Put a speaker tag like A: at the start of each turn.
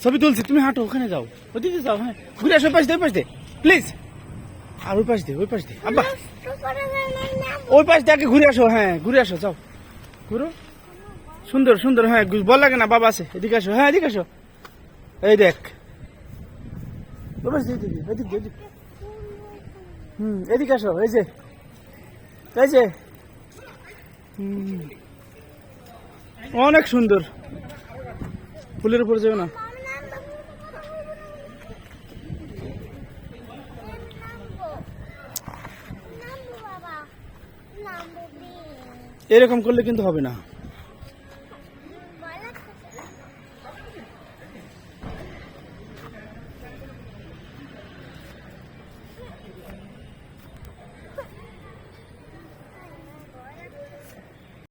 A: ছবি তুলছি, তুমি হাঁটো, ওখানে যাও, ওদিকে যাও। হ্যাঁ, ঘুরে আসো, ওই পাশ দে প্লিজ। আর ওই পাশ দে আব্বা, ওই পাশ দিয়ে আগে ঘুরে আসো। হ্যাঁ, ঘুরে আসো, যাও, ঘুরো। সুন্দর। হ্যাঁ, বল লাগে না, বাবা আছে, এদিকে আসো। হ্যাঁ, এদিকে আসো। এই দেখ, ওই পাশ দিয়ে, এদিকে। এদিকে আসো। এই যে অনেক সুন্দর। ফুলের উপর যাও না। এরকম করলে কিন্তু হবে না।